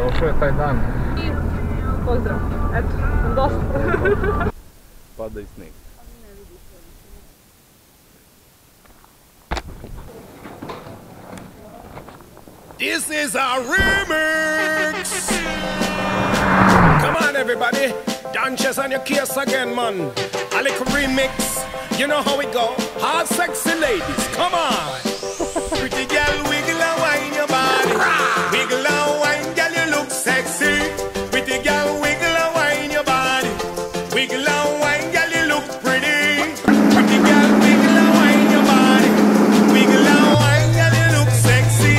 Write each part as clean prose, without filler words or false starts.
došao je taj dan. I pozdrav, eto, dosta. Pada i sneg. This is a remix. Come on, everybody. Don't chest on your case again, man. A little remix. You know how it go. Hot, sexy ladies. Come on. Pretty girl, wiggle and wine your body. Wiggle and wine, girl, you look sexy. Pretty girl, wiggle and wine your body. Wiggle and wine, girl, you look pretty. Pretty girl, wiggle and wine your body. Wiggle and wine, girl, you look sexy.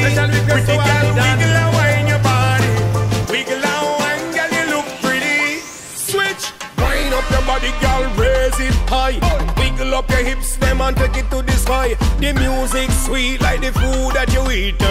Pretty girl, wiggle and wine your body. Wiggle and wine, girl, you look pretty. Switch, wind up your body, girl, raise it high. Wiggle up your hips, them and take it to the sky. The music sweet like the food that you eat.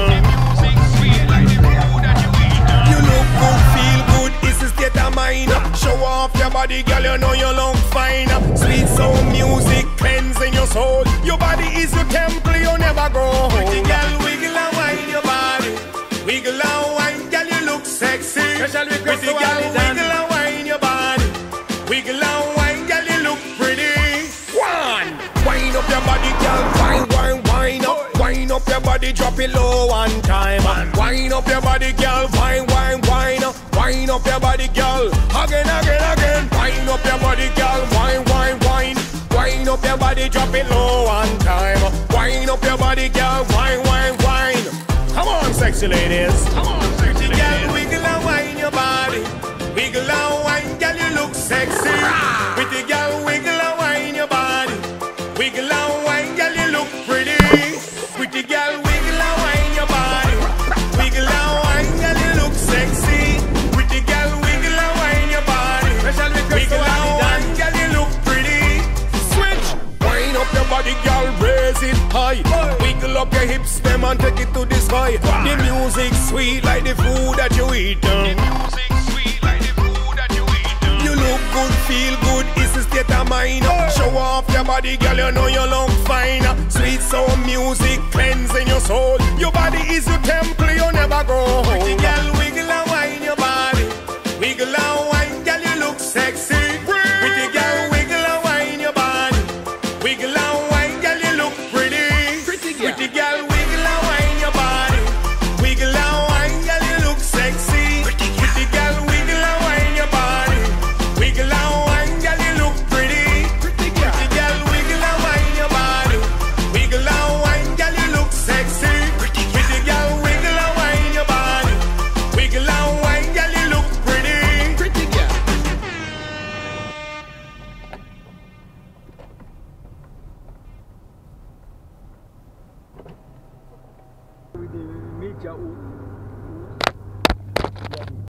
You look good, feel good, it's a state of mind. Show off your body, girl, you know you look fine. Sweet soul music cleansing your soul. Your body is your temple, you never go home. Pretty girl, wiggle and wine your body. Wiggle and wine, girl, you look sexy. Pretty girl, wiggle and wine your body. Wiggle and wine, girl, you look pretty. One, wind up your body, girl, wine, wine, wine up. Wind up your body, drop it low one time. Wind up your body, girl, wine, wine, wine up. Wind up your body, girl, again, again, again. Wind up your body, girl, wine, wine, wine. Wind up your body, drop it low one time. Wind up your body, girl, wine, wine, wine. Come on, sexy ladies. Come on, sexy ladies. Girl, wiggle and wine your body. Wiggle and wine, girl, you look sexy. Pretty girl, wiggle and wine your body. Wiggle and wine, girl, you look pretty. Pretty girl, wiggle and wine your body. Wiggle and wine, girl, you look sexy. Pretty girl, wiggle and wine your body. Wiggle and wine, girl, you look pretty. Switch, wind up your body, girl, raise it high. Wiggle up your hips, them and take it to the sky. The music sweet like the food that you eat. You look good, feel good, it's a state of mind. Show off your body, girl, you know you look fine. Sweet soul music cleansing your soul. Your body is your temple, you never go home. Pretty girl, wiggle and wine your body. Wiggle and wine, girl, you look sexy. Pretty girl, wiggle and wine your body. Wiggle and wine, girl, you look pretty. Pretty girl, wiggle and wine your body. Wiggle and wine, girl, you look sexy. Pretty girl, wiggle and wine your body. Wiggle and wine, girl, you look pretty. Pretty girl, wiggle and wine your body. Wiggle and wine, girl, you look sexy. Pretty girl, wiggle and wine your body. Wiggle and wine, girl, you look pretty. Pretty girl. Vidi Mića u